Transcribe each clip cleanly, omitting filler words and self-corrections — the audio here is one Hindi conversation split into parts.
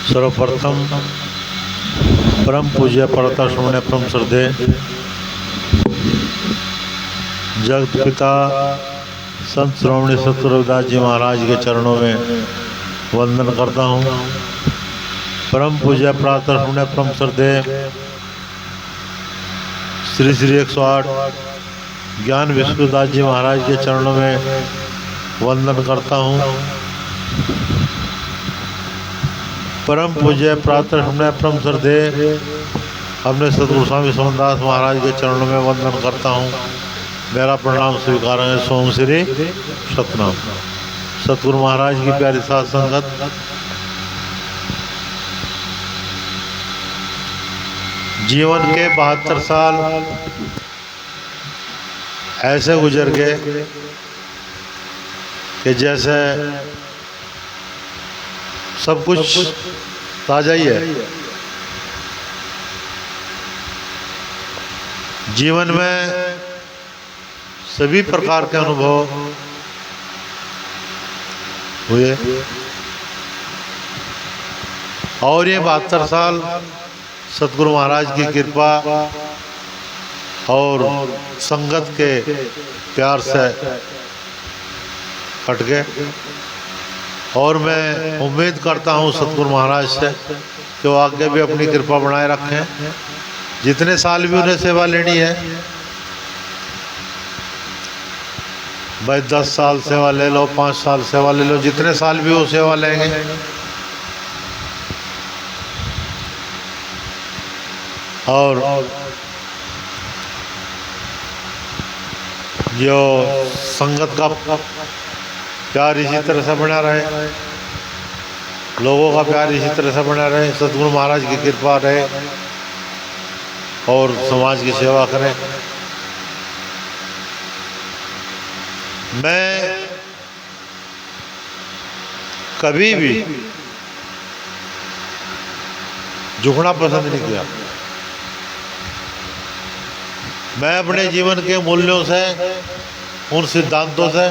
सर्वप्रथम परम पूज्य परताश्रमण परम श्रद्धे जगत पिता संत श्रोमणी सतगुरु रविदास जी महाराज के चरणों में वंदन करता हूँ। परम पूज्य परताश्रमण परम श्रद्धे श्री श्री 108 ज्ञान विश्वदास जी महाराज के चरणों में वंदन करता हूँ। परम पूज्य प्रातः परम श्रद्धे अपने सतगुरु स्वामी सोमदास महाराज के चरणों में वंदन करता हूँ। मेरा प्रणाम स्वीकार है। सोम श्री सतनाम। सतगुरु महाराज की प्यारी साथ संगत, जीवन के 72 साल ऐसे गुजर गए कि जैसे सब कुछ ताजा ही है। जीवन में सभी प्रकार के अनुभव हुए और ये 72 साल सतगुरु महाराज की कृपा और संगत के प्यार से कट गए। और मैं उम्मीद करता हूँ सतगुरु महाराज से कि वो आगे भी अपनी कृपा बनाए रखें। जितने साल भी उन्हें सेवा लेनी है, भाई 10 साल सेवा ले लो, 5 साल सेवा ले लो, जितने साल भी वो सेवा लेंगे और जो संगत का प्यार इसी तरह से बना रहे, लोगों का प्यार इसी तरह से बना रहे, सतगुरु महाराज की कृपा रहे और समाज की सेवा करें। मैं कभी भी झुकना पसंद नहीं किया। मैं अपने जीवन के मूल्यों से, उन सिद्धांतों से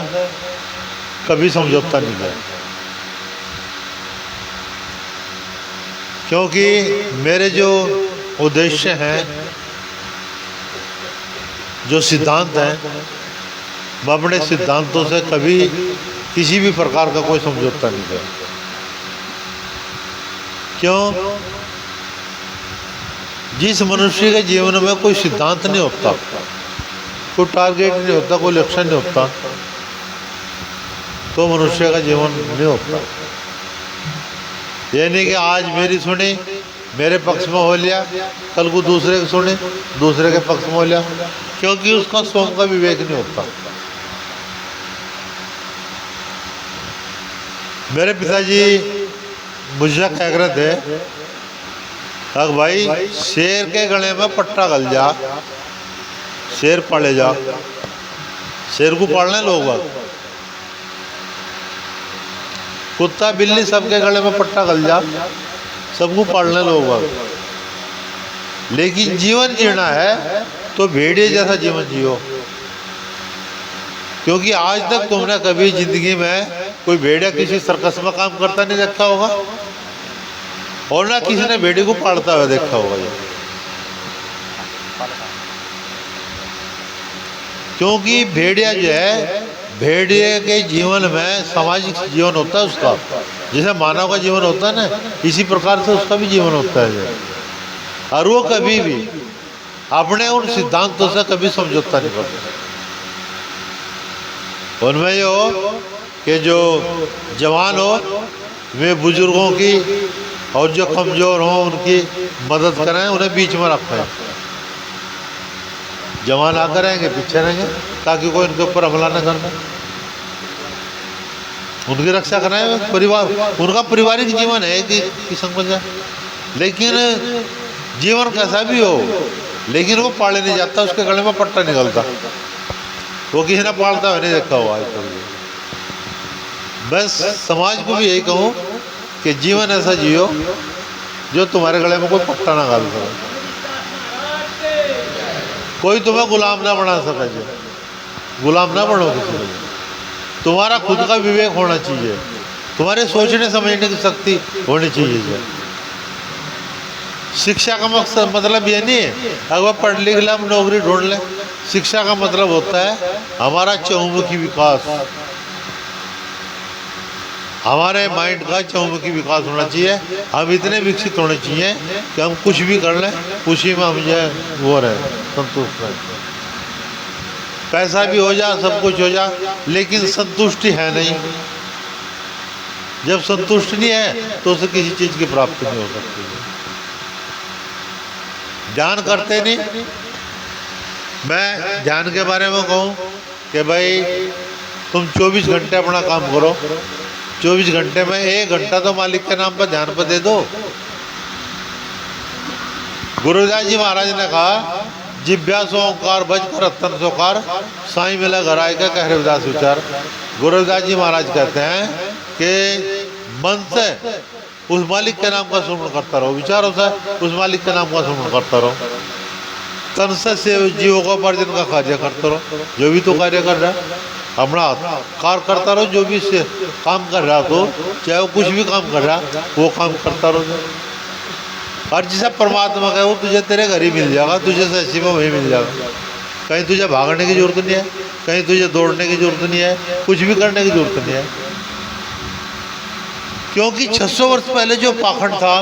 कभी समझौता नहीं किया, क्योंकि मेरे जो उद्देश्य हैं, जो सिद्धांत हैं, मैं अपने सिद्धांतों से कभी किसी भी प्रकार का कोई समझौता नहीं किया। क्यों? जिस मनुष्य के जीवन में कोई सिद्धांत नहीं होता, कोई टारगेट नहीं होता, कोई लक्ष्य नहीं होता, तो मनुष्य का जीवन नहीं होता। ये नहीं कि आज मेरी सुनी, मेरे पक्ष में हो लिया, कल को दूसरे की सुनी, दूसरे के पक्ष में हो लिया, क्योंकि उसका स्वयं का विवेक नहीं होता। मेरे पिताजी मुझे कह रहे थे, अगर भाई शेर के गले में पट्टा गल जा, शेर पाले जा, शेर को पालने लोग, कुत्ता बिल्ली सबके गले में पट्टा गल जा, सबको पालने लोग। लेकिन जीवन जीना है तो भेड़िए जैसा जीवन जियो, क्योंकि आज तक तुमने कभी जिंदगी में कोई भेड़िया किसी सर्कस में काम करता नहीं देखा होगा और ना किसी ने भेड़िए को पालता हुआ देखा होगा। क्योंकि भेड़िया जो है, भेड़िए के जीवन में सामाजिक जीवन होता है उसका, जैसे मानव का जीवन होता है ना, इसी प्रकार से उसका भी जीवन होता है। और वो कभी भी अपने उन सिद्धांतों से कभी समझौता नहीं करता। उनमें ये हो कि जो जवान हो वे बुजुर्गों की और जो कमज़ोर हों उनकी मदद करें, उन्हें बीच में रखें। जवान आकर रहेंगे, पीछे रहेंगे, ताकि कोई उनके ऊपर हमला न करना, उनकी रक्षा कराएं। परिवार, उनका पारिवारिक जीवन है कि समझ जाए। लेकिन जीवन कैसा भी हो, लेकिन वो पाले नहीं जाता, उसके गले में पट्टा निकलता, वो किसी ने पालता हुआ नहीं देखा हुआ आज तक। बस समाज को भी यही कहूँ कि जीवन ऐसा जियो जो तुम्हारे गले में कोई पट्टा ना डाल सके, कोई तुम्हें गुलाम ना बना सके। जो गुलाम ना बनो किसी को, तुम्हारा खुद का विवेक होना चाहिए, तुम्हारे सोचने समझने की शक्ति होनी चाहिए। शिक्षा का मकसद मतलब ये नहीं है अगर पढ़ लिख ले हम नौकरी ढूंढ लें। शिक्षा का मतलब होता है हमारा चहुमुखी विकास, हमारे माइंड का चहुमुखी विकास होना चाहिए। हम इतने विकसित होने चाहिए कि हम कुछ भी कर लें उसी में हम जो वो रहे संतुष्ट रहे। पैसा भी हो जा, सब कुछ हो जा, लेकिन संतुष्टि है नहीं। जब संतुष्ट नहीं है तो उसे किसी चीज की प्राप्ति नहीं हो सकती। ध्यान करते नहीं। मैं ध्यान के बारे में कहूँ कि भाई तुम 24 घंटे अपना काम करो, 24 घंटे में 1 घंटा तो मालिक के नाम पर ध्यान पर दे दो। गुरुदास जी महाराज ने कहा जिज्ञासु ओंकार भज कर रतन सोकार, साईं मिला घर आए का कह रविदास विचार। गुरुदास जी महाराज कहते हैं कि मन से उस मालिक के नाम का सुमरण करता रहो, विचारों से उस मालिक के नाम का सुमरण करता रहो, तन से जीवों का उपार्जन का कार्य करता रहो। जो भी तो कार्य कर रहा है अपना कार्य करता रहो, जो भी से काम कर रहा तो चाहे वो कुछ भी काम कर रहा वो काम करता रहो। और जिसे परमात्मा का वो तुझे तेरे घर ही मिल जाएगा, तुझे सच्ची में वही मिल जाएगा। कहीं तुझे भागने की जरूरत नहीं है, कहीं तुझे दौड़ने की जरूरत नहीं है, कुछ भी करने की जरूरत नहीं है। क्योंकि 600 वर्ष पहले जो पाखंड था,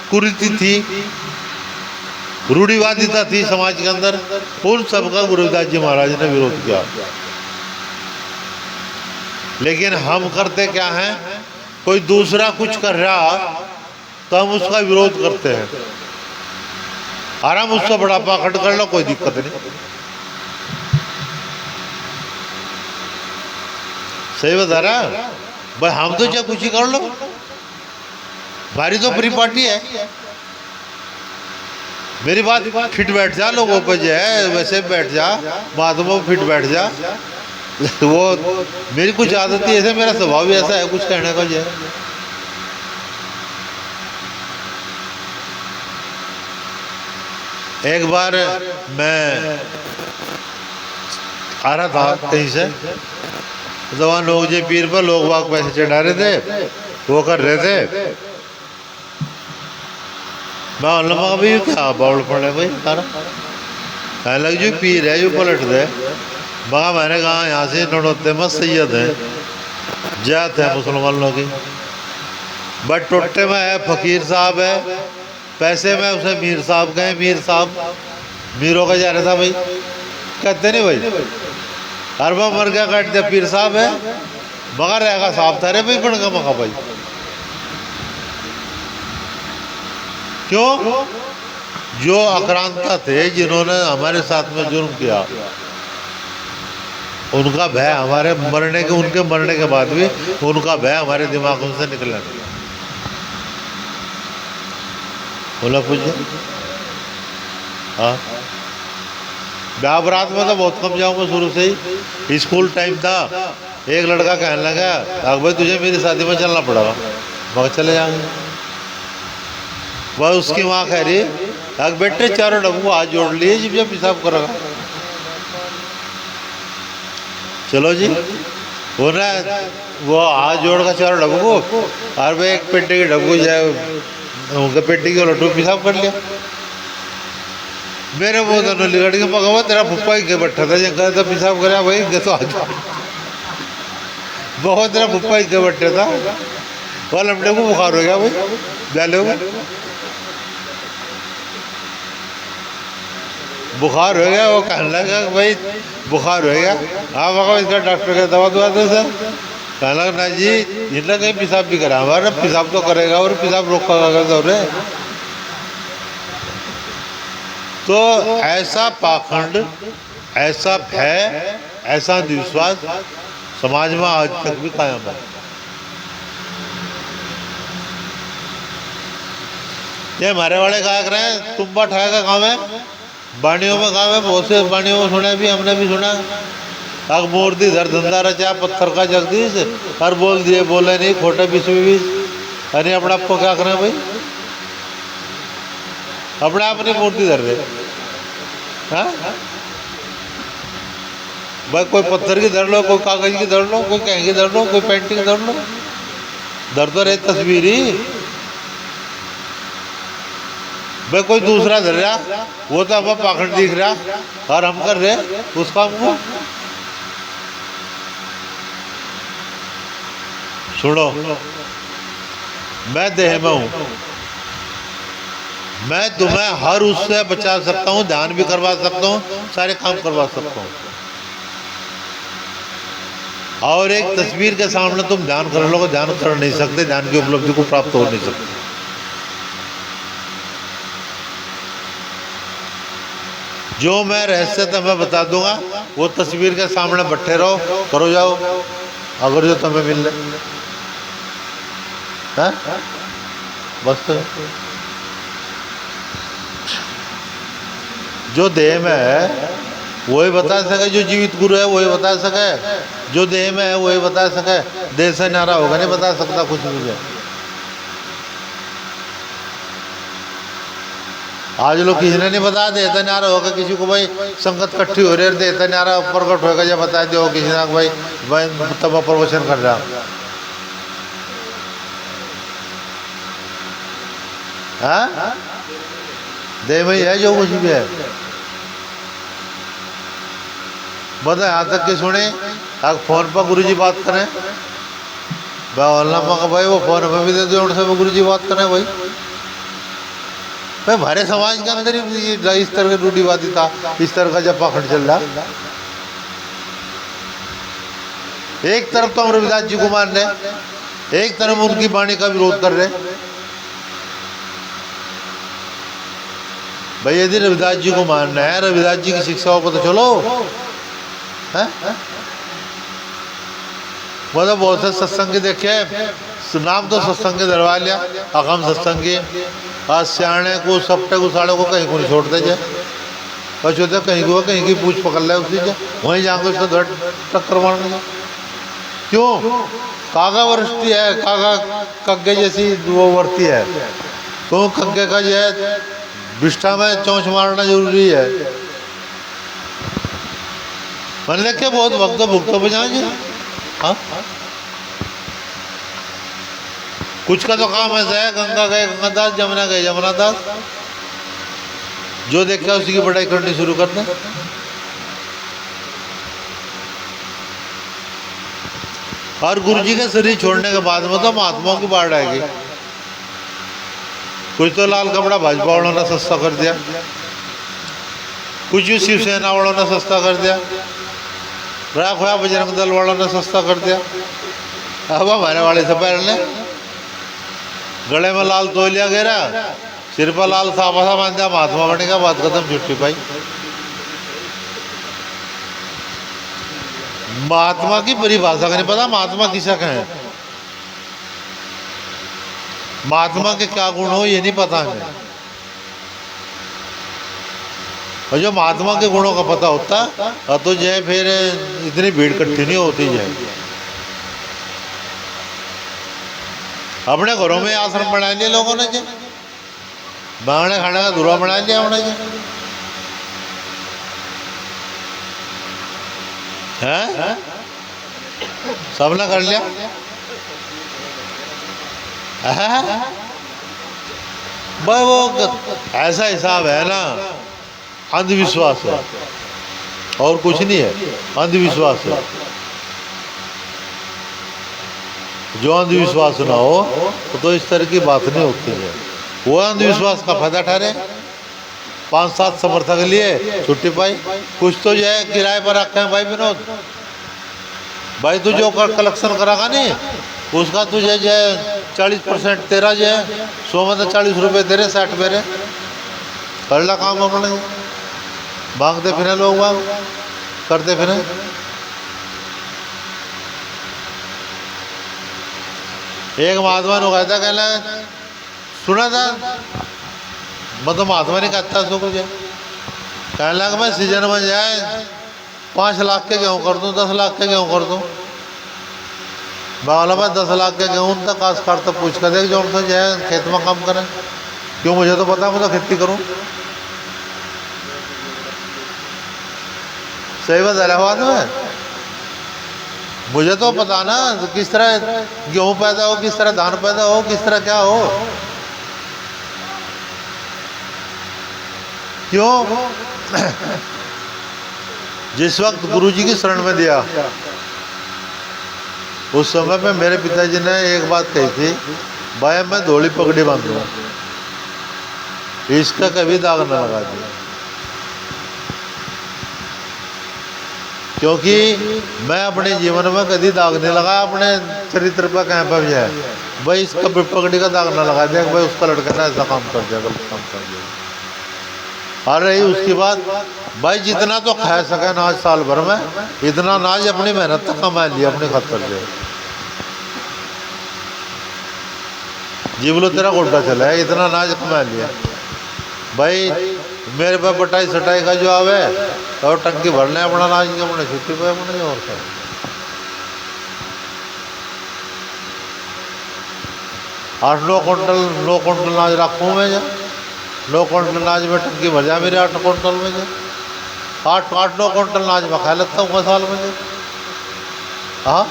कुरीति थी, रूढ़िवादिता थी समाज के अंदर, उन सबका गुरुदास जी महाराज ने विरोध किया। लेकिन हम करते क्या हैं, कोई दूसरा कुछ कर रहा तो हम उसका विरोध करते हैं। आराम उससे बड़ा पाखंड कर लो, कोई दिक्कत नहीं। सही बता रहा भाई, हम तो चाहे कुछ ही कर लो, हमारी तो पूरी पार्टी है। मेरी बात फिट बैठ जा, लोगों पर जो है वैसे बैठ जा, महात्मा फिट बैठ जा। वो मेरी कुछ आदत ही ऐसे, मेरा स्वभाव भी ऐसा है कुछ कहने का जो है। एक बार मैं आ रहा था कहीं से, तो वहाँ लोग जे पीर पर लोग वाग पैसे चढ़ा रहे थे, वो कर रहे थे। मैं लम्बा भाई क्या बाउल पड़े भाई तारा, कहने लग जो पीर है जो पलट दे। मगा मैंने कहा यहाँ से नड़ोते मत सैयद है, जात है मुसलमानों की, बट टोटे में है फकीर साहब है, पैसे में उसे मीर साहब कहें, मीर साहब मीरों का जा रहा था भाई, कहते नहीं भाई, अरबा मर गया काट दिया पीर साहब है, मगर रहेगा साहब था रे भाई बन गया मगा भाई। क्यों? जो आक्रांता थे, जिन्होंने हमारे साथ में जुर्म किया, उनका भय हमारे मरने के, उनके मरने के बाद भी उनका भय हमारे दिमागों से निकला नहीं। बोला पूछे हाँ, ब्याह बरात में तो बहुत कम जाऊंगा शुरू से ही। स्कूल टाइम था, एक लड़का कहने लगा अगर भाई तुझे मेरी शादी में चलना पड़ेगा, मगर चले जाएंगे। वह उसकी माँ कह रही अगर बेटे चारों डब्बू हाथ जोड़ लिए जब जब पेशाब करेगा, चलो जी। वो ना वो हाथ जोड़ का चारों डब्बू को, और भाई एक पेटे की डब्बू जाए उनके पेटी के लट्टू पेशाब कर लिया। मेरे वो दोनों लिगड़ के पका तेरा फुप्पा ही के बैठा था, जब कहता पेशाब कराया भाई गे तो आज बहुत तेरा फुप्पा ही के बैठा था। वह लमडे को बुखार हो गया भाई, जाले हो बुखार हो गया। वो कहने लगा भाई बुखार हो गया, हाँ मगा इसका डॉक्टर का दवा दुआ दो सर। कहने लगा ना जी इतना कहीं पेशाब भी करा, हमारा पेशाब तो करेगा और पेशाब रोका दो रे। तो ऐसा पाखंड, ऐसा भय, ऐसा अंधविश्वास समाज में आज तक भी कायम है। ये हमारे वाले कहा कर रहे हैं तुम्बा ठाया का काम है, बाणियों में काम है, बहुत से बाणियों में सुना भी, हमने भी सुना। अग मूर्ति धर धंधा रचा पत्थर का जगदीश, हर बोल दिए बोले नहीं खोटे विश्व बीस। अरे अपने आप को क्या करें भाई, अपने आप नहीं मूर्ति धर रहे। हाँ भाई कोई पत्थर की धर लो, कोई कागज की धर लो, कोई कहीं की धर लो, कोई पेंटिंग धर लो, धर तो रहे तस्वीर ही। भाई कोई दूसरा धर रहा, वो तो हमें पाखंड दिख रहा और हम कर रहे उस काम को। सुनो, मैं देह में हूं, मैं तुम्हें हर उससे बचा सकता हूं, ध्यान भी करवा सकता हूं, सारे काम करवा सकता हूं। और एक तस्वीर के सामने तुम ध्यान कर लोगे, ध्यान कर नहीं सकते, ध्यान की उपलब्धि को प्राप्त हो नहीं सकते। जो मैं रहस्य तुम्हें बता दूंगा, वो तस्वीर के सामने बैठे रहो, करो जाओ, अगर जो तुम्हें मिल रहा है बस। तो जो देह में है वही बता सके, जो जीवित गुरु है वही बता सके, जो देह में है वही बता सके। देह से नारा होगा नहीं बता सकता कुछ भी। आज लोग किसी ने नहीं बता, देता नारा होगा किसी को, भाई संगत इकट्ठी हो रही है, देता नारा प्रकट होगा, या बता दो किसी ने भाई तब प्रवचन कर रहा है। देह में ही है जो कुछ भी है। बता यहाँ तक कि सुने, अगर फोन पर गुरुजी बात करें, भाई वो फोन में भी दे दो, उनसे गुरुजी बात करें। भाई हमारे समाज के अंदर ही इस तरह की रूढ़िवादी था, इस तरह का जब पाखंड चल रहा। एक तरफ तो हम रविदास जी को मान रहे, एक तरफ उनकी वाणी का विरोध कर रहे। भाई यदि रविदास जी को मानना है, रविदास जी की शिक्षाओं को तो चलो है। मतलब बहुत से सत्संग देखे, नाम तो सत्संग के दरवा लिया, अकम सत्संगी, आज सियाने को सपटे को साड़े को कहीं को नहीं छोड़ते जाए, बस होते कहीं को कहीं की पूछ पकड़ ले उसी से, वहीं जाकर उसको धड़ टक्कर मारने। क्यों? कागा वृष्टि है, कागा कग्गे जैसी वो वर्ती है, तो कग्गे का जो है विष्ठा में चोंच मारना जरूरी है। मैंने देखे बहुत भक्त भुगतो बजाएंगे। हाँ, कुछ का तो काम ऐसा है, गंगा गए गंगादास, जमुना गए जमुनादास, जो देखा उसी की पढ़ाई करनी शुरू कर दें। और गुरुजी के शरीर छोड़ने के बाद में तो महात्माओं की बाढ़ आएगी। कुछ तो लाल कपड़ा भाजपा वालों ने सस्ता कर दिया, कुछ शिवसेना वालों ने सस्ता कर दिया, राख हुआ बजरंग दल वालों ने सस्ता कर दिया। अब हमारे वाले से पहले गले में लाल तोलिया घेरा, सिर पर लाल साफा सा बांध दिया, महात्मा बनेगा, बात खत्म, छुट्टी पाई। महात्मा की परिभाषा का नहीं पता, महात्मा किसा कहें, महात्मा के क्या गुण हो ये नहीं पता हमें। और जो महात्मा के गुणों का पता होता तो जो है फिर इतनी भीड़ इकट्ठी नहीं होती। जो अपने घरों में आश्रम बना लिए लोगों ने, जो बांगड़े खाने का धुरा बना लिया हमने, जो है सबने कर लिया। भाई वो ऐसा हिसाब है ना, अंधविश्वास है और कुछ नहीं है, अंधविश्वास है। जो अंधविश्वास ना हो तो इस तरह की बात नहीं होती है। वो अंधविश्वास का फायदा ठहरे, 5-7 समर्थक लिए छुट्टी पाई, कुछ तो जो है किराए पर रखे हैं। भाई विनोद भाई, तू जो कलेक्शन करागा नहीं उसका तुझे जो है 40% तेरा जो है, 100 में तो 40 रुपये तेरे, 60 मेरे, कर ला काम अपने। मांगते फिर लोग, मांग करते फिर। एक महात्मा ने कहता, कहना सुना था, मतलब महात्मा ने कहता सो कुछ, कहने लगा मैं सीजन में जाए 5 लाख के गेहूँ कर दूँ, 10 लाख के गेहूँ कर दूँ। बावला भाई 10 लाख के गेहूँ तक काशकार तक पूछ कर देख, जो उनसे जो है खेत में काम करें। क्यों? मुझे तो पता है, मैं तो खेती करूँ। सही बात है बात में, मुझे तो पता ना किस तरह गेहूँ पैदा हो, किस तरह धान पैदा हो, किस तरह क्या हो। क्यों? जिस वक्त गुरुजी की शरण में दिया, उस समय पे मेरे पिताजी ने एक बात कही थी, भाई मैं धोली पगड़ी बांधूंगा, इसका कभी दाग न लगा दिया। क्योंकि मैं अपने जीवन में कभी दाग नहीं लगा, अपने चरित्र पर कहीं पर भी है भाई इसका पगड़ी का दाग ना लगा दिया, भाई उसका लड़का ना ऐसा काम कर दिया, गलत काम कर दिया। और रही उसकी बात, भाई जितना तो खा सके अनाज साल भर में, इतना अनाज अपनी मेहनत तक कमा लिया अपने खतर से। जी बोलो तेरा गोड्डा चला है, इतना अनाज कमा लिया भाई। मेरे पे बटाई सटाई का जो आवे और टंकी भरने अपना अनाज के अपने छुट्टी पे अपने और क्या। 8-9 क्विंटल अनाज रखूँ मैं, जा 9 क्विंटल अनाज में टंकी भर जाए मेरे 8 क्विंटल में, जा 8-9 क्विंटल अनाज में खा लेता हूँ साल में, जा। हाँ,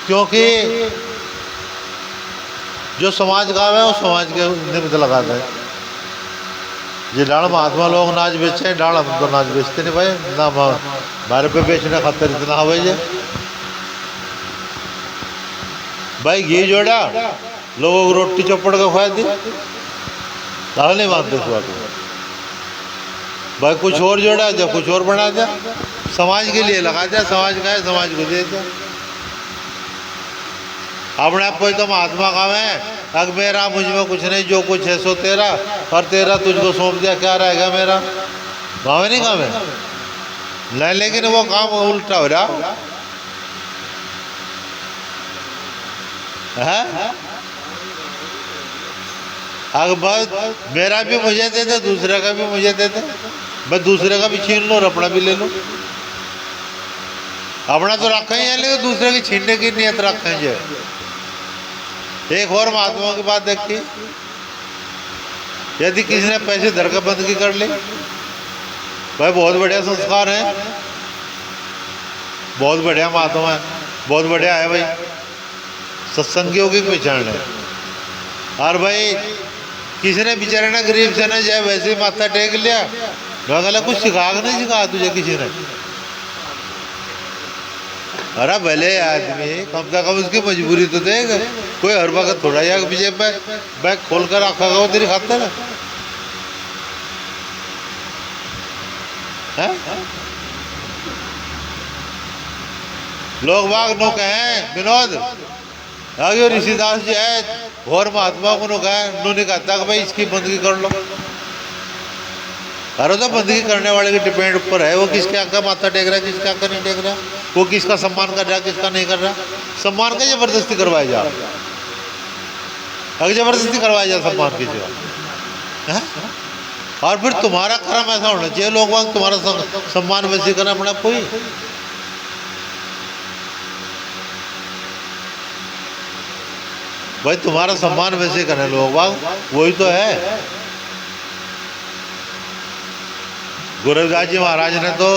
क्योंकि जो समाज का है वो समाज के निमित्त लगाता है। ये डाल महात्मा लोग अनाज बेचे, डाल हम तो अनाज बेचते नहीं भाई ना, हमारे पे बेचने खातर इतना हवे जे भाई। घी जोड़ा लोगों को रोटी चौपड़ के खुआ दी, दाल नहीं मानते इस बात को भाई। कुछ और जोड़ा जब कुछ और बना दिया, समाज के लिए लगा दिया, समाज का है समाज को दे दिया। अपने आप कोई तो महात्मा काम है, अग मेरा मुझ में कुछ नहीं, जो कुछ है सो तेरा, और तेरा तुझको सौंप दिया, क्या रहेगा मेरा? काम नहीं काम है नहीं, लेकिन वो काम उल्टा हो रहा है। अगर बस मेरा भी मुझे दे दे, दूसरे का भी मुझे दे दे, बस दूसरे का भी छीन लो और अपना भी ले लो। अपना तो रखा ही है, लेकिन दूसरे की छीनने की नियत रखेंगे। एक और महात्माओं की बात देखी, यदि किसी ने पैसे धर के बंदगी कर ली, भाई बहुत बढ़िया संस्कार है, बहुत बढ़िया महात्मा है, बहुत बढ़िया है भाई, सत्संगियों की पहचान है। और भाई किसी ने बेचारे ने गरीब से ना जाए वैसे ही माथा टेक लिया, मैं कुछ सिखा के नहीं सिखाया तुझे किसी ने। अरे भले आदमी कम से कम उसकी मजबूरी तो देगा, कोई हर वक्त थोड़ा या पीछे बैग खोल कर रखा वो तेरी खातर है। लोग बाग नो कहें विनोद आगे ऋषिदास जी है और महात्मा को नो कहे, नो नहीं कहता कि भाई इसकी बंदगी कर लो। अरे तो बंदगी करने वाले के डिपेंड ऊपर है, वो किसके आका माथा टेक रहा है, किसके आका नहीं टेक रहा, वो किसका सम्मान कर रहा है, किसका नहीं कर रहा। सम्मान का जबरदस्ती करवाया जा, अगर जबरदस्ती करवाया जा सम्मान की जो, और फिर तुम्हारा कर्म ऐसा होना चाहिए, लोग वक्त तुम्हारा सम्मान वैसे करना अपना कोई। भाई तुम्हारा सम्मान वैसे करें लोग बाग, वही तो है। गुरुदास जी महाराज ने तो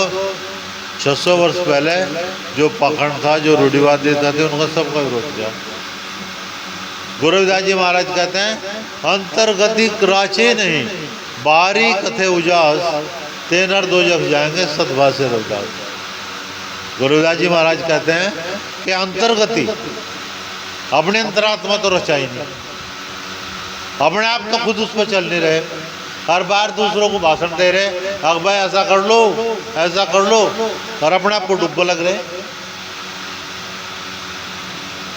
600 वर्ष पहले जो पाखंड था, जो रूढ़िवाद देता थे, उनका सबका विरोध किया। गुरुदास जी महाराज कहते हैं, अंतर्गति कराचे नहीं, बाहरी कथे उजास, ते नर दो जग जाएंगे सतभा से रविदास। गुरुदास जी महाराज कहते हैं कि अंतर्गति, अपने अंतरात्मा तो रचाई नहीं, अपने आप तो खुद उस पर चल नहीं रहे, हर बार दूसरों को भाषण दे रहे, अग भाई ऐसा कर लो ऐसा कर लो, और अपने आप को डुब्बो लग रहे।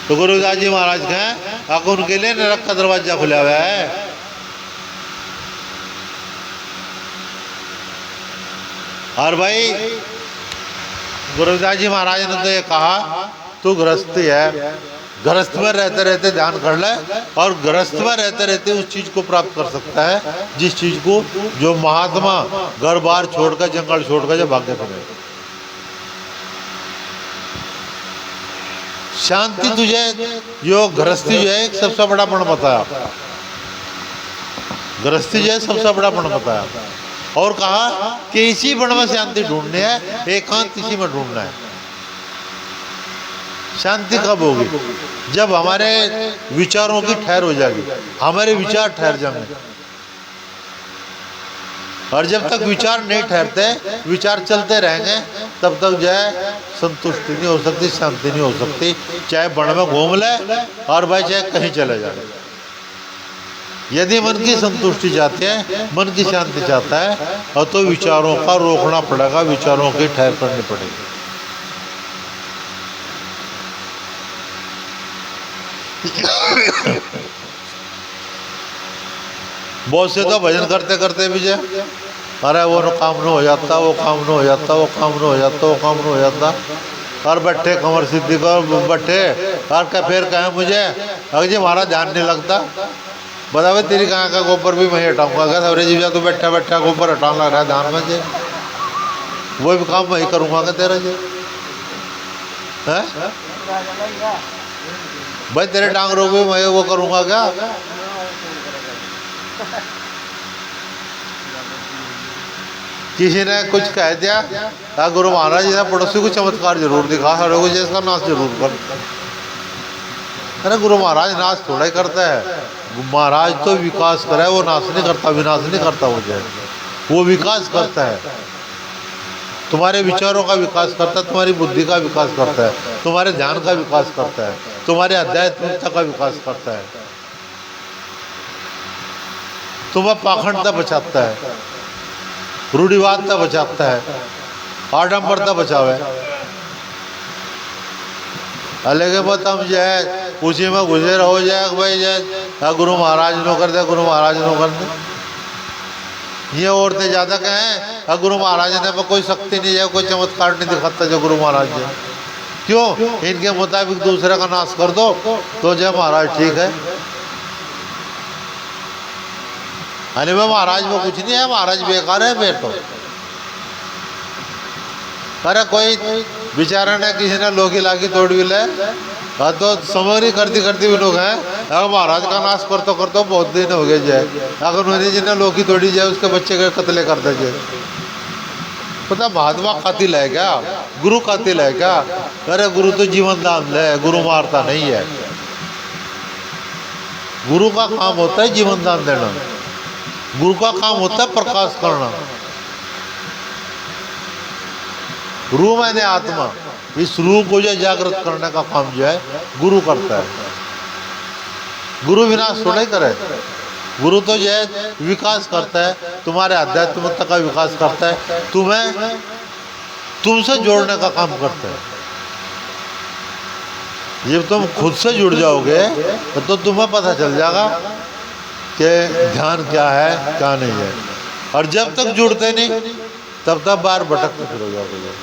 तो गुरुदास जी महाराज कहें अग उनके लिए नरक का दरवाजा खुला हुआ है। और भाई गुरुदास जी महाराज ने तो ये कहा, तू गृहस्थी है, गृहस्थ में रहते रहते ध्यान कर ले, और गृहस्थ में रहते रहते उस चीज को प्राप्त कर सकता है जिस चीज को जो महात्मा घर बार छोड़कर जंगल छोड़कर जब भाग्य करे। शांति तुझे जो गृहस्थी जो है एक सबसे बड़ा गुण बताया, गृहस्थी जो है सबसे बड़ा गुण बताया, और कहा कि इसी गुण में शांति ढूंढनी है, एकांत इसी में ढूंढना है। शांति कब होगी? जब हमारे विचारों की ठहर हो जाएगी, हमारे विचार ठहर जाएंगे। और जब तक विचार नहीं ठहरते, विचार चलते रहेंगे, तब तक जो है संतुष्टि नहीं हो सकती, शांति नहीं हो सकती। चाहे वन में घूम ले और भाई चाहे कहीं चले जाए, यदि मन की संतुष्टि चाहते हैं, मन की शांति चाहता है, और तो विचारों का रोकना पड़ेगा, विचारों की ठहर करनी पड़ेगी। बहुत से तो भजन करते करते भी जाए, अरे वो काम न हो जाता, वो काम न हो जाता, वो काम न हो जाता, वो काम न हो जाता, और बैठे कमर सिद्धि कर बैठे, और क्या फिर कहें मुझे अगर जी हमारा ध्यान नहीं लगता, बता भाई तेरी कहाँ का गोबर भी मैं हटाऊंगा क्या? सवरे जी तो बैठा बैठा गोबर हटाने लग रहा है ध्यान में जे, वो भी काम मैं ही करूँगा क्या तेरा जी? है भाई तेरे टांग रोग भी मैं वो करूँगा क्या? किसी ने कुछ कह दिया, गुरु महाराज जी पड़ोसी को चमत्कार जरूर दिखा, हर को जिसका नाश जरूर कर। अरे गुरु महाराज नाश थोड़ा ही करता है, महाराज तो विकास करे, वो नाश नहीं करता, विनाश नहीं करता, वो विकास करता है। तुम्हारे विचारों का विकास करता है, तुम्हारी बुद्धि का विकास करता है, तुम्हारे ध्यान का विकास करता है, तुम्हारे अध्यात्मिकता का विकास करता है, तुम्हें पाखंडता बचाता है, रूढ़िवादता बचाता है, आडंबरता बचावे। अलग मत हम जो है उसी में घुसे रहो जाए भाई जाए गुरु महाराज नो कर दे, गुरु महाराज नो कर दे। ये औरतें ज़्यादा कहें गुरु महाराज ने पर कोई शक्ति नहीं है, कोई चमत्कार नहीं दिखाता जो गुरु महाराज है। क्यों? इनके मुताबिक दूसरे का नाश कर दो तो जय महाराज ठीक है। अरे भाई महाराज में कुछ नहीं है, महाराज बेकार है बेटो। अरे कोई बेचारा ने किसी ने लोकी लागी तोड़ भी ले, तो समझ करती करती भी लोग हैं अगर महाराज का नाश कर तो बहुत दिन हो गए जाए, अगर उन्होंने जिन्हें लोकी तोड़ी जाए उसके बच्चे के कत्ले कर दे जाए। पता महात्मा कातिल है क्या? गुरु कातिल है क्या? अरे गुरु तो जीवन दान है, गुरु मारता नहीं है। गुरु का काम होता है जीवन दान देना, गुरु का काम होता है प्रकाश करना। रूह मैंने आत्मा, इस रूह को जो जागृत करने का काम जो है गुरु करता है। गुरु विनाश थोड़ा ही करे, गुरु तो जो है विकास करता है, तुम्हारे आध्यात्मिकता का विकास करता है, तुम्हें तुमसे जोड़ने का काम करता है। जब तुम खुद से जुड़ जाओगे तो तुम्हें पता चल जाएगा कि ध्यान क्या है क्या नहीं है। और जब तक जुड़ते नहीं तब तक बार भटकते फिर हो जाओगे।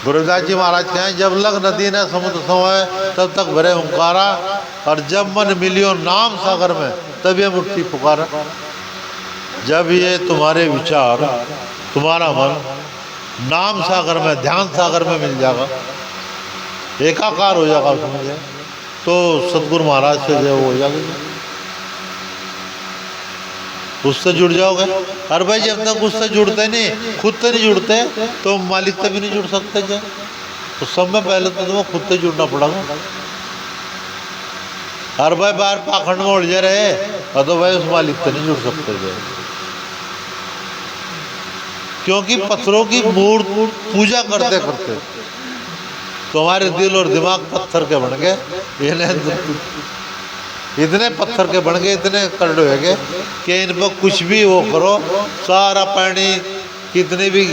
गुरुदास जी महाराज कहें जब लग नदी ने समुद्र समय तब तक भरे ओंकारा, और जब मन मिलियो नाम सागर में तब ये मुट्ठी पुकारा। जब ये तुम्हारे विचार, तुम्हारा मन नाम सागर में, ध्यान सागर में मिल जाएगा, एकाकार हो जाएगा उसमें, तो सतगुरु महाराज से जो हो जाएगा, उससे जुड़ जाओगे। और भाई जब तक उससे जुड़ते नहीं, खुद से नहीं जुड़ते तो मालिक से भी नहीं जुड़ सकते। क्या तो सब में पहले तो तुम्हें खुद से जुड़ना पड़ेगा। और भाई बाहर पाखंड में उलझे रहे तो भाई उस मालिक से नहीं जुड़ सकते थे, क्योंकि पत्थरों की मूर्ति पूजा करते करते तुम्हारे दिल और दिमाग पत्थर के बन गए। इतने पत्थर के बन गए, इतने करड़े हो गए कि इन पर कुछ भी वो करो, सारा पानी कितने भी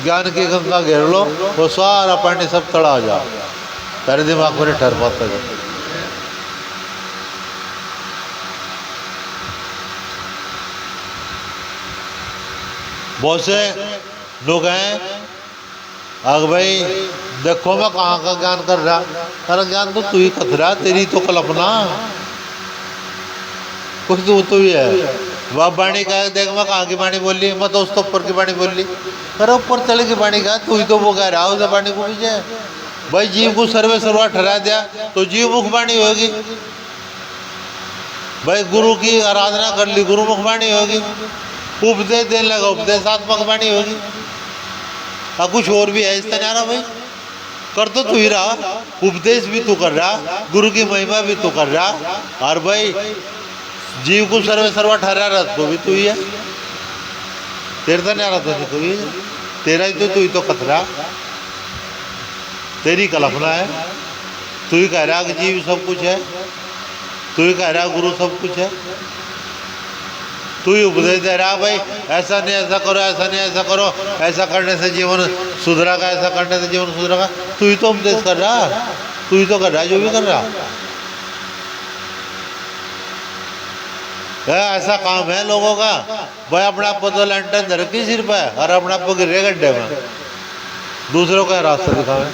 ज्ञान की गंगा घेर लो, वो सारा पानी सब तड़ा जाओ, तेरे दिमाग में नहीं ठहर पाता है। बहुत से लोग हैं अग भाई देखो मैं कहाँ का ज्ञान कर रहा, अरे ज्ञान तो तू ही कर रहा, तेरी तो कल्पना कुछ तो ही है। वह बाणी का देख मैं कहाँ की बाणी बोल ली, मैं तो उसके ऊपर की बाणी बोल ली। अरे ऊपर तले की बाणी का तू ही तो वो कह रहा उस बाणी को भी जाए। भाई जीव को सर्वे सर्वा ठहरा दिया तो जीव मुख बाणी होगी। भाई गुरु की आराधना कर ली, गुरु मुख बाणी होगी। उपदेश देने लगा, उपदेशात्मक बाणी होगी। कुछ और भी है इसका न्यारा भाई? कर तो तू ही रहा, उपदेश भी तू कर रहा, गुरु की महिमा भी तू कर रहा, और भाई जीव को सर्वे सर्वा ठहरा रहा तो भी तू ही है। तेरे तो न्यारा तो नहीं तू ही है, तेरा ही तो तू ही तो कतरा, तेरी कल्पना है। तू ही कह रहा कि जीव सब कुछ है, तू ही कह रहा गुरु सब कुछ है, तू ही उपदेश दे रहा भाई ऐसा नहीं ऐसा करो, ऐसा नहीं ऐसा करो, ऐसा करने से जीवन सुधरेगा, ऐसा करने से जीवन सुधरेगा। तू ही तो उपदेश कर रहा, तू ही तो कर रहा जो भी कर रहा। ऐसा काम है लोगों का भाई, अपना पतो लैंटन धर की सिर पे और अपना पो गिरे गड्ढे में, दूसरों का रास्ता दिखावे।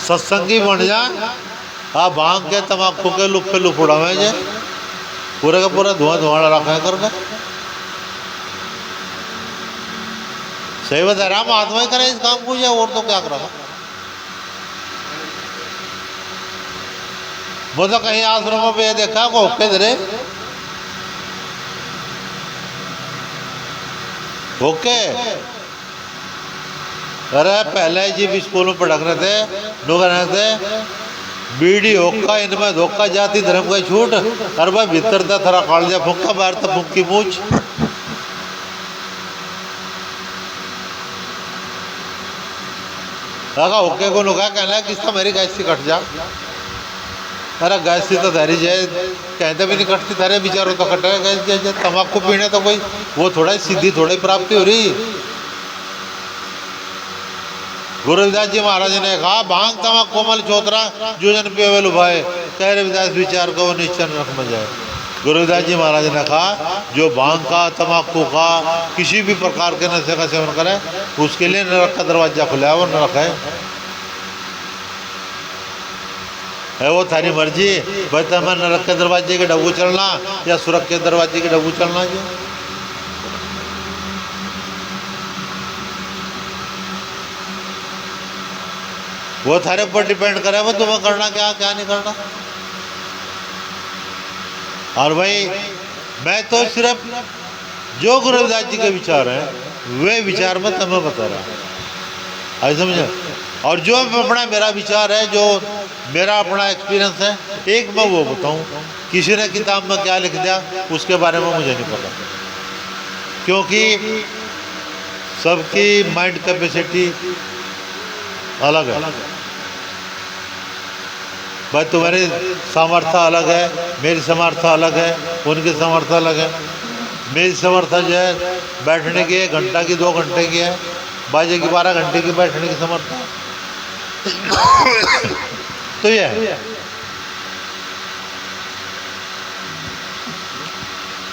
सत्संगी बन जा, भांग के तमाकू के लुफे लुफड़ावे जे, पूरे का पूरा धुआं धुआं रखा करके। सही बता रहा, महात्मा ही करे इस काम को, या और तो क्या करा। वो तो कहीं आश्रमों पे देखा को किधरे ओके। अरे पहले जी स्कूल में पढ़क रहे थे, लोग रहे थे बीड़ी होका इनमें धोखा, जाति धर्म का छूट, और भाई भीतर था थरा कालजा फूका, बाहर तो फूकी मूछ। ओके को नुका कहना किसका मेरी गैस से कट जा। अरे गैस से तो धैर्य जाए कहते भी नहीं कटती, थारे विचारों तो कटे गैस। तम्बाकू पीने तो कोई वो थोड़ा सीधी थोड़ी प्राप्ति हो रही। गुरु रविदास जी महाराज ने कहा भांग तमा कोमल चौतरा जो जन पेवेल भाई, कह रविदास विचार को निश्चय रख में जाए। गुरु रविदास जी महाराज ने कहा जो भांग का तम्बाकू का किसी भी प्रकार के नशे का सेवन करे उसके लिए नरक का दरवाजा खुला है, वो नरक है वो थारी मर्जी भाई, तुम्हें नरक के दरवाजे के डब्बू चलना या सुरख के दरवाजे के डब्बू चलना। जी वो थारे पर डिपेंड करे वो तुम्हें करना क्या क्या नहीं करना। और भाई मैं तो सिर्फ जो गुरु रविदास जी के विचार हैं वे विचार में तुम्हें बता रहा है, समझे। और जो अपना मेरा विचार है, जो मेरा अपना एक्सपीरियंस है, एक मैं वो बताऊं। किसी ने किताब में क्या लिख दिया उसके बारे में मुझे नहीं पता, क्योंकि सबकी माइंड कैपेसिटी अलग है भाई। तुम्हारी सामर्थ्य अलग है, मेरी सामर्थ्य अलग है, उनकी सामर्थ्य अलग है। मेरी सामर्थ्य जो है बैठने की 1 घंटा की 2 घंटे की है, बाजे की 12 घंटे की बैठने की सामर्थ्य तो ये है।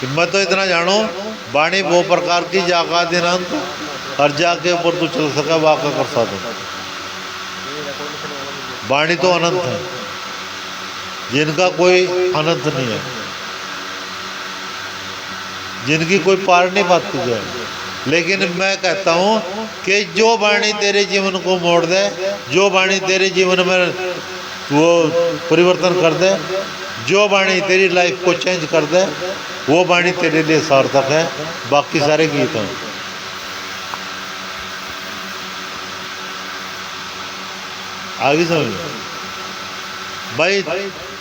मैं तो इतना जानू वाणी वो प्रकार की जाका दिन अंत हर जाके ऊपर तू चल सका वाका कर सकता। वाणी तो अनंत है, जिनका कोई अनंत नहीं है, जिनकी कोई पार नहीं पाती है। लेकिन मैं कहता हूँ कि जो वाणी तेरे जीवन को मोड़ दे, जो वाणी तेरे जीवन में वो परिवर्तन कर दे, जो वाणी तेरी लाइफ को चेंज कर दे, वो वाणी तेरे लिए सार्थक है। बाकी सारे गीत हैं। आगे समझ भाई,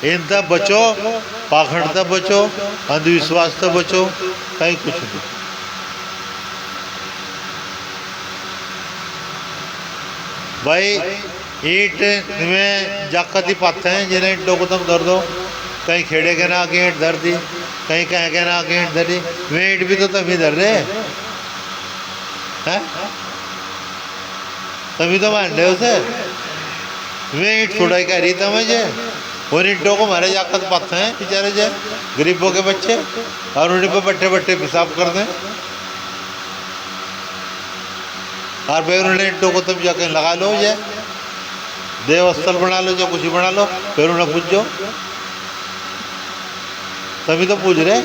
इन तक बचो, पाखंड तक बचो, अंधविश्वास तक बचो, कहीं कुछ नहीं। भाई ईंट में जाकती पाते हैं जिन्हें ईंटों को तुम धर दो, कहीं खेड़े के ना के ईंट धर दी, कहीं कह के ना के ईंट धरी, वे ईंट भी तो तुम ही धर रहे हैं, तभी तो मान रहे उसे। वे ईंट छुड़ाई कह रही था मुझे, उन ईंटों को मारे जाकत पाते हैं बेचारे जो गरीबों के बच्चे, और उन्हीं पर बट्टे बट्टे पेशाब कर दें। और भाई उन्होंने ईंटों को तुम जाके लगा लो, ये देवस्थल बना लो, जो कुछ ही बना लो, फिर उन्हें पूछो, तभी तो पूछ रहे।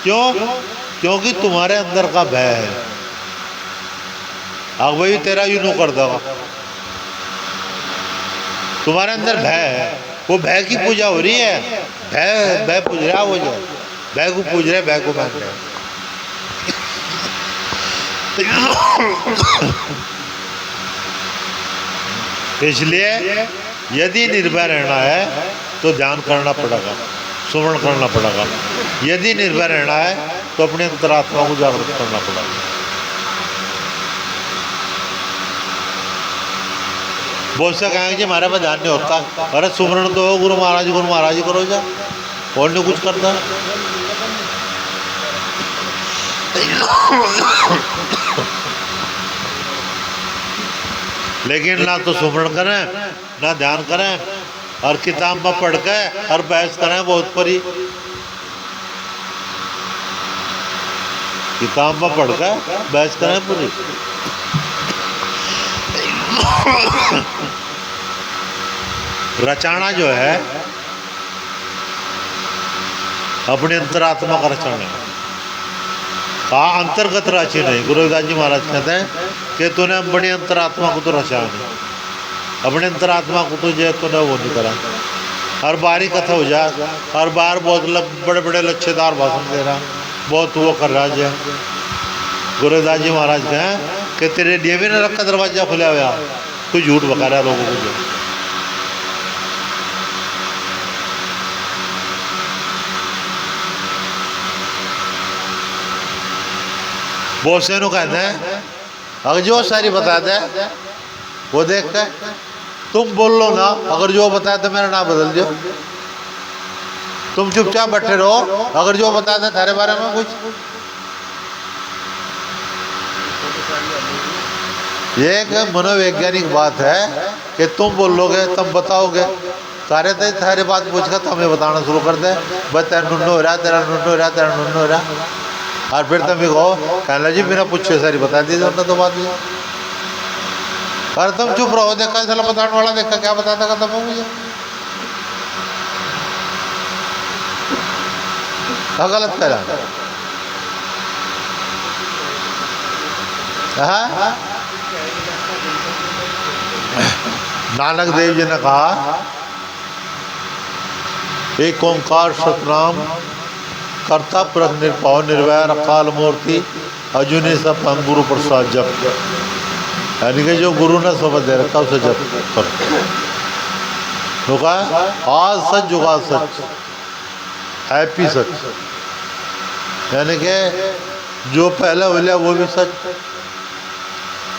क्यों? क्योंकि तुम्हारे अंदर का भय है। अब वही तेरा यूं कर देगा, तुम्हारे अंदर भय है, वो भय की पूजा हो रही है, भय भय पूज रहा, वो जो भय को पूज रहे, भय को मान रहे। इसलिए यदि निर्भय रहना है तो ध्यान करना पड़ेगा, सुमरण करना पड़ेगा। यदि निर्भय रहना है तो अपने अंतरात्मा को जागृत करना पड़ेगा। बहुत से कहेंगे जी हमारे पास ध्यान नहीं होता। अरे सुमरण तो हो, गुरु महाराज ही करो जा, और नहीं कुछ करता। लेकिन ना तो सुमरण करें, ना ध्यान करें, और किताब में पढ़ के और बहस करें बहुत परी। किताब में पढ़ के बहस करें पूरी। रचाना जो है अपने अंतरात्मा का रचाना है, अंतर्गत राशि नहीं। गुरु रविदास जी महाराज कहते हैं कि तूने बड़ी अंतरात्मा को तो रचा नहीं, अपने अंतरात्मा को तो जो तूने वो नहीं करा। हर बार ही कथा हो जाए, हर बार बहुत बड़े बड़े लच्छेदार भाषण दे रहा, बहुत वो कर रहा है। गुरु रविदास जी महाराज कहें कि तेरे लिए भी नरक का दरवाजा खुला हुआ, कोई झूठ बता रहा है लोगों को। जो बहुत से नु कहते हैं अगर जो सारी बता दे वो देख के तुम बोल लो ना, अगर जो बताया तो मेरा नाम बदल दो। तुम चुपचाप बैठे रहो, अगर जो बताया था थारे बारे में कुछ। ये एक मनोवैज्ञानिक बात है कि तुम बोलोगे, तुम बताओगे, सारे तो थारे बात पूछ कर तुम्हें बताना शुरू कर दे, बस तेरा नुन्नू हो रहा, तेरा नुन्नू हो रहा, तेरा नुन्नू हो रहा। और फिर तुम भी कहो कहना जी बिना पूछे सारी बता दी तो बात नहीं। अरे तुम चुप रहो, देखा साला बताने वाला, देखा क्या बताता खत्म हो मुझे। गलत करा। नानक देव जी ने कहा एक ओंकार सतनाम कर्ता प्रख निर्भाव निर्वैर अकाल मूर्ति अजुनि सब गुरु प्रसाद जप। यानी कि जो गुरु ने समझ दे रखा उसे जप करो। तो कहा आज सच जुगा सच हैप्पी सच, यानी कि जो पहले हो लिया वो भी सच,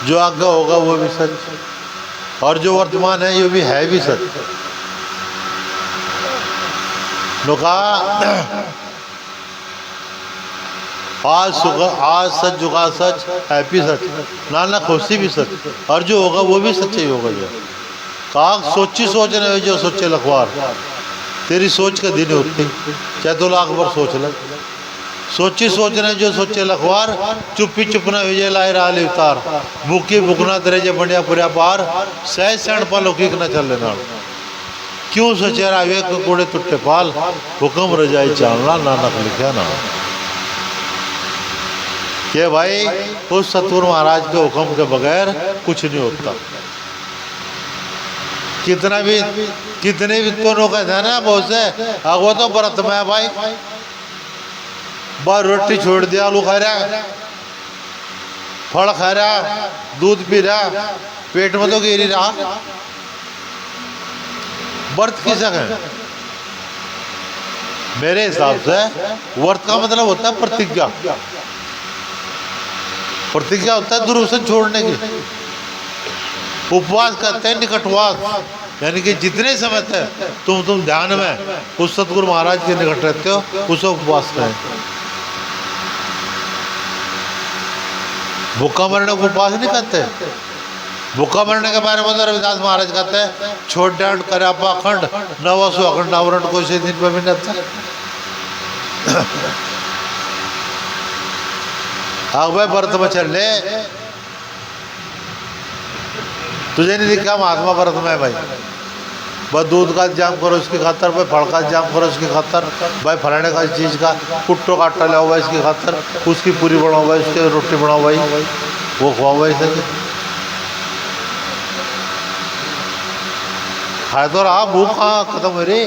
जो आगे होगा वो भी सच, और जो वर्तमान है ये भी है भी सच। तो कहा आज सच जुगा सच हैप्पी सच, नाना खुशी भी सच, और जो होगा वो भी सच्चा ही होगा। जो कहा सोची सोच रहे जो सोचे लखवार, तेरी सोच का दिन होती चाहे 2 लाख बार सोच ले। सोची सोच रहे जो सोचे लखवार, चुप्पी चुपना विजय लाए राल उतार, भूखी भुकना तेरे जे बढ़िया पुरिया पार, सह सैन पालौकिक न चल लेना। क्यों सोचे रावे कोड़े टुट्टे पाल, हुक्म रजाई चालना नानक लिखा ना। कि भाई उस सतगुरु महाराज के हुक्म के बगैर कुछ नहीं होता। कितने भी तो लोग कहते हैं ना बहुत से, वो तो व्रत में है भाई, बार रोटी छोड़ दिया, आलू खा रहा, फल खा रहा, दूध पी रहा, पेट में तो गिर ही रहा। व्रत किसका है? मेरे हिसाब से व्रत का मतलब होता है प्रतिज्ञा। प्रतिज्ञा होता है दुर्व्यसन छोड़ने की। उपवास करते हैं निकटवास, यानी कि जितने समय तक तुम ध्यान में उस सतगुरु महाराज के निकट रहते हो उसे उपवास करें। भूखा मरने को उपवास नहीं करते। भूखा मरने के बारे में तो रविदास महाराज कहते हैं छोड़ डांड करे पाखंड नवसो अखंड आवरण को से दिन पर भी नहीं। हाँ भाई व्रत में चल ले, तुझे नहीं दिखा महात्मा व्रत में भाई, बस दूध का इंतजाम करो इसकी खातर, भाई फल का इंतजाम करो इसकी खातर, भाई फलाने का चीज़ का कुट्टो का आटा लाओ भाई इसकी खातर, उसकी पूरी बनाओ भाई, उसकी रोटी बनाओ भाई, वो खुआओ भाई सही। खाए तो रहा, भूख कहाँ खत्म हो रही।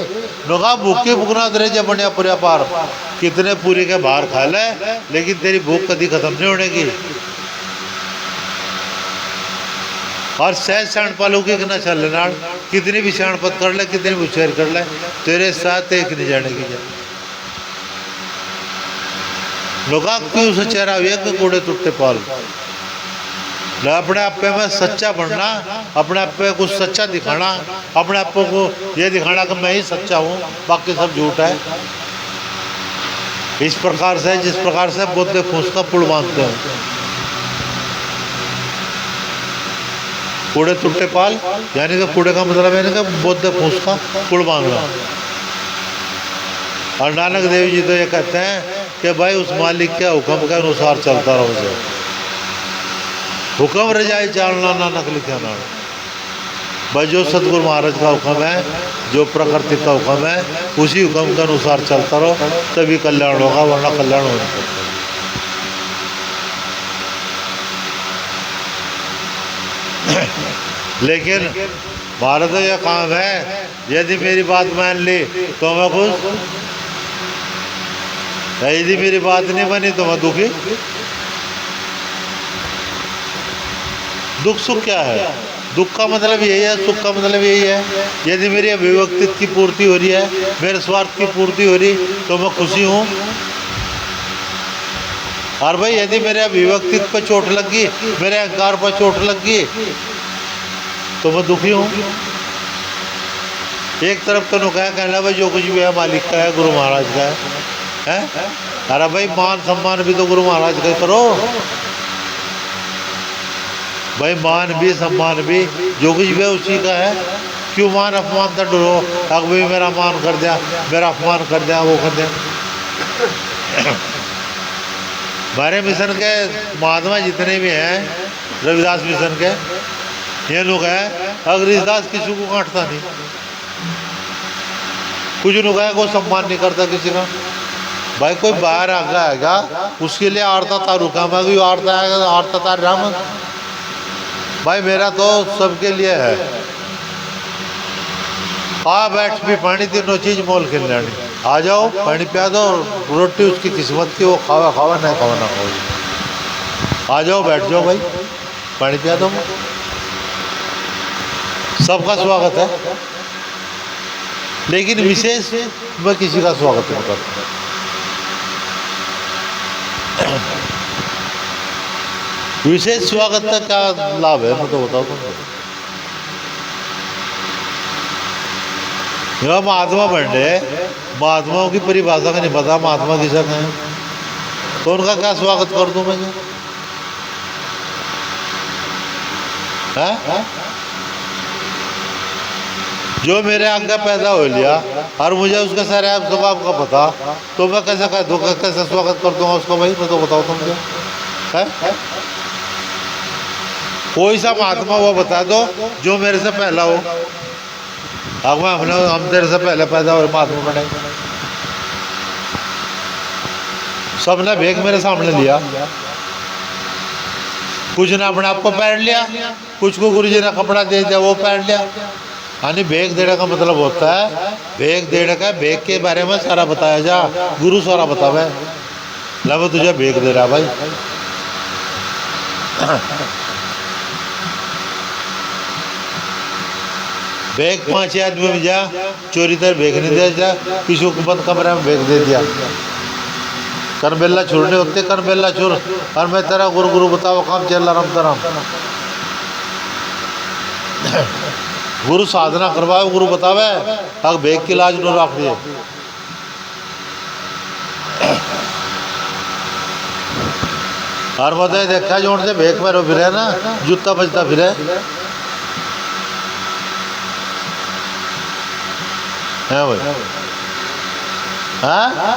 नोगा भूख भूखना तेरे जब बढ़िया पूरा पार कितने पूरी के बाहर खा ले, लेकिन तेरी भूख कभी खत्म नहीं होने की। और सहज सैणपालू की ना चल नाल कितनी भी सैणपत कर ले, कितनी भी शेर कर ले, तेरे साथ एक नहीं जाने की जा। लोगा क्यों से चेहरा वेग कूड़े टुट्टे पाल। अपने आप पे में सच्चा बनना, अपने आप पे कुछ सच्चा दिखाना, अपने आप को ये दिखाना कि मैं ही सच्चा हूँ, बाकी सब झूठ है। इस प्रकार से, जिस प्रकार से बुद्ध फूस का पुल बांधते हैं, कूड़े टुट्टे पाल, यानी कि कूड़े का मतलब है कि बुद्ध फूस का पुल बांधना। और नानक देव जी तो ये कहते हैं कि भाई उस मालिक के हुक्म के अनुसार चलता रहो। जो हुक्म रजाई चालना नानक लिखा नाम। भाई जो सतगुरु महाराज का हुक्म है, जो प्रकृति का हुक्म है, उसी हुक्म के अनुसार चलता रहो, तभी कल्याण होगा, वरना कल्याण हो नहीं सकता। लेकिन भारत का यह काम है, यदि मेरी बात मान ली तो मैं खुश, यदि मेरी बात नहीं मानी तो मैं दुखी। दुख सुख क्या है? दुख का मतलब यही है, सुख का मतलब यही है। यदि मेरी अभिव्यक्ति की पूर्ति हो रही है, मेरे स्वार्थ की पूर्ति हो रही, तो मैं खुशी हूँ। और भाई यदि मेरे अभिव्यक्ति पर चोट लग गई, मेरे अहंकार पर चोट लग गई, तो मैं दुखी हूँ। एक तरफ तो नुकाया कहना भाई जो कुछ भी है मालिक का है, गुरु महाराज का है। अरे भाई मान सम्मान भी तो गुरु महाराज का करो भाई, मान भी सम्मान भी जो कुछ भी है उसी का है। क्यों मान अपमान तक डरो, अगर भाई मेरा मान कर दिया, मेरा अपमान कर दिया, वो कर दिया। हमारे मिशन के महात्मा जितने भी हैं, रविदास मिशन के, ये लोग हैं, अगर रविदास किसी को काटता नहीं, कुछ लोग है कोई सम्मान नहीं करता किसी का। भाई कोई बाहर आ गया आएगा, उसके लिए आरता तारू का मैं भी आरता आएगा, आरता तार राम। भाई मेरा तो सबके लिए है। आ बैठ भी पानी, तीनों चीज मोल खेल लेनी। आ जाओ पानी पिया दो, रोटी उसकी किस्मत की, वो खावा खावा नहीं खावा ना खाओ। आ जाओ बैठ जाओ भाई, पानी पिया दो। सबका स्वागत है, लेकिन विशेष मैं किसी का स्वागत नहीं करता। विशेष स्वागत का क्या लाभ है, मैं तो बताओ तुमको। महात्मा बन रहे, महात्माओं की परिभाषा का नहीं पता, महात्मा किसा है, तो उनका क्या स्वागत कर दूं मैं? जो मेरे आगे पैदा हो लिया और मुझे उसका सारे स्वभाव का पता, तो मैं कैसे कह दूँ, कैसे स्वागत कर दूंगा उसको? भाई मैं तो बताओ तुम क्या है? कोई सा महात्मा वो बता दो जो मेरे से पहला हो। हम तेरे से पहले पैदा हो महात्मा बने। सबने भेग मेरे सामने लिया, कुछ ने अपने आप को पहन लिया, कुछ को गुरु जी ने कपड़ा दे दिया, वो पहन लिया। यानी भेग देने का मतलब होता है, भेग देने का, भेग के बारे में सारा बताया जा, गुरु सारा बतावे, लब तुझे भेग दे रहा भाई। बैग 5 आदमी में जा, चोरी तर बैग नहीं दे जा, किसी को बंद कमरे में बैग दे दिया। करबेला छोड़ने होते, करबेला छोड़, और मैं तेरा गुरु गुरु बताओ काम चल राम तराम। गुरु साधना करवाए, गुरु बतावे, अगर बैग की लाज न रख दिए। और बताए देखा जोड़ से बैग में रो फिर ना, जूता बजता फिर है भाई। हाँ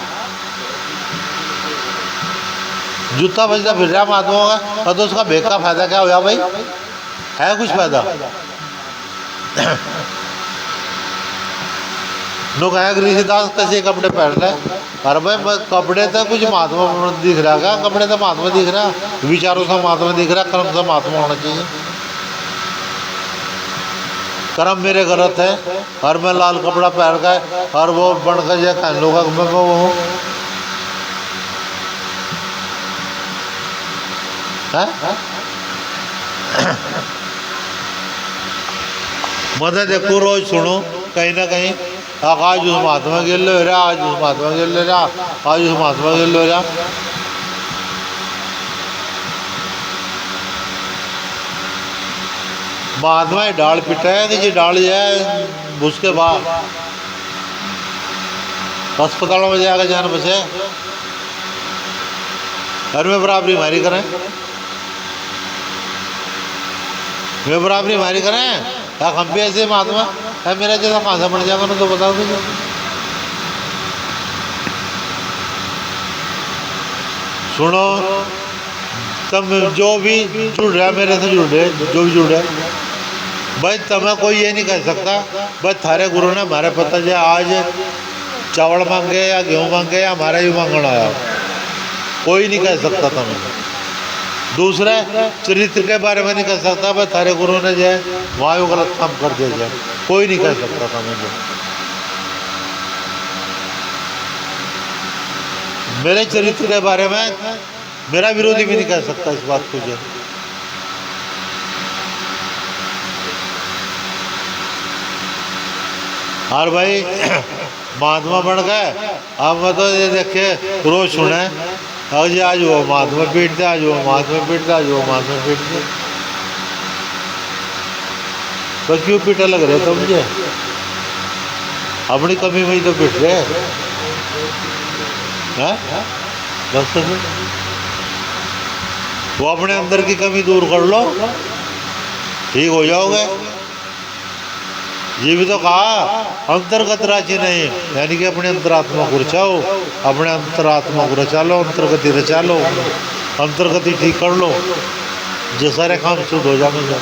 जूता बजता फिर रहा महात्मा का, तो उसका बैग का फायदा क्या हुआ भाई? है कुछ फायदा? लोग है ऋषिदास कैसे कपड़े पहन रहे? अरे भाई कपड़े तो कुछ महात्मा दिख रहा है, कपड़े तो महात्मा दिख रहा, विचारों से महात्मा दिख रहा, कर्म से महात्मा होना चाहिए। कर्म मेरे गलत है और मैं लाल कपड़ा पहन कर और वो बन कर जो कहने लोग मैं वो हूँ मतलब देखो रोज सुनो कहीं ना कहीं आज उस महात्मा गिर लो रहा, आज उस महात्मा गिर ले रहा, आज उस महात्मा गिर लो रहा। महात्मा डाल पिटा है कि जी डाल जाए उसके बाद अस्पतालों में जाकर जान बचे घर में बराबरी हमारी करें, वे बराबरी हमारी करें या हम भी ऐसे महात्मा है मेरा जैसा कहाँ से बन जाएगा ना तो बताओ मुझे। सुनो तुम जो भी जुड़ रहा है मेरे से जुड़ रहे जो भी जुड़ रहा है भाई तुम्हें कोई ये नहीं कह सकता भाई थारे गुरु ने हमारे पता जो आज चावल मांगे या गेहूँ मांगे या हमारा ही मांगना आया, कोई नहीं कह सकता तुम्हें। दूसरा चरित्र के बारे में नहीं कह सकता भाई थारे गुरु ने जो है वायु गलत काम कर दिया जाए, कोई नहीं कह सकता था मुझे। मेरे चरित्र के बारे में मेरा विरोधी भी नहीं कह सकता इस बात को जो। और भाई महात्मा बन गए अब मैं तो ये देखे रोज सुने और जी आज वो महात्मा पीटते, आज वो महात्मा पीटते, आज वो महात्मा पीटते। तो क्यों पीटे लग रहे तो मुझे अपनी कमी में ही तो पीट रहे हैं। बस वो अपने अंदर की कमी दूर कर लो ठीक हो जाओगे। ये भी तो कहा अंतर्गत राशि नहीं, यानी कि अपने अंतरात्मा को रचाओ, अपने अंतरात्मा को रचा लो, अंतर्गति रचा लो, अंतर्गति ठीक कर लो, जो सारे काम शुद्ध हो जाएंगे।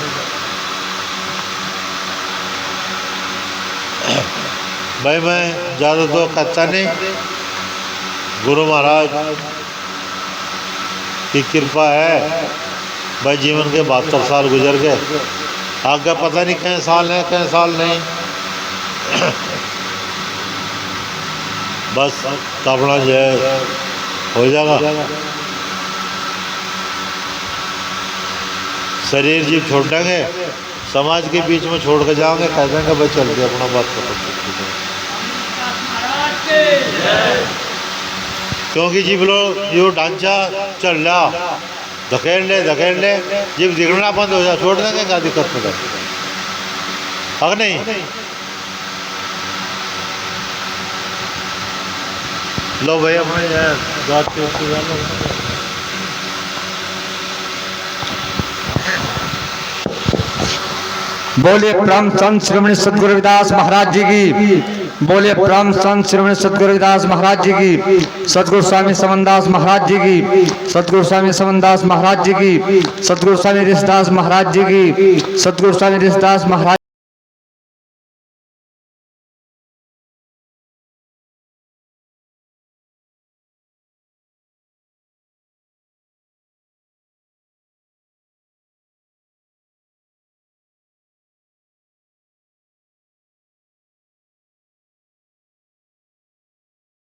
भाई मैं ज़्यादा तो कहता नहीं, गुरु महाराज की कृपा है भाई जीवन के 72 साल गुजर गए, आगे पता नहीं कई साल है कई साल नहीं। बस अपना जो है हो जाएगा। शरीर जीव छोड़ देंगे, समाज के बीच में छोड़ के जाओगे, कह देंगे भाई चल के अपना बात खत्म। क्योंकि जीव लोग जो ढांचा चल रहा धकेल ले जब दिखना बंद हो जाए छोड़ देंगे, क्या दिक्कत हो जाए अगर नहीं। लो भैया अपने बात के बोले परम संत श्रीमणि सद्गुरु रविदास महाराज जी की, बोले परम संत श्रीमणि सद्गुरु रविदास महाराज जी की, सद्गुरु स्वामी समनदास महाराज जी की, सद्गुरु स्वामी समनदास महाराज जी की, सद्गुरु स्वामी ऋषिदास महाराज जी की, सद्गुरु स्वामी ऋषिदास महाराज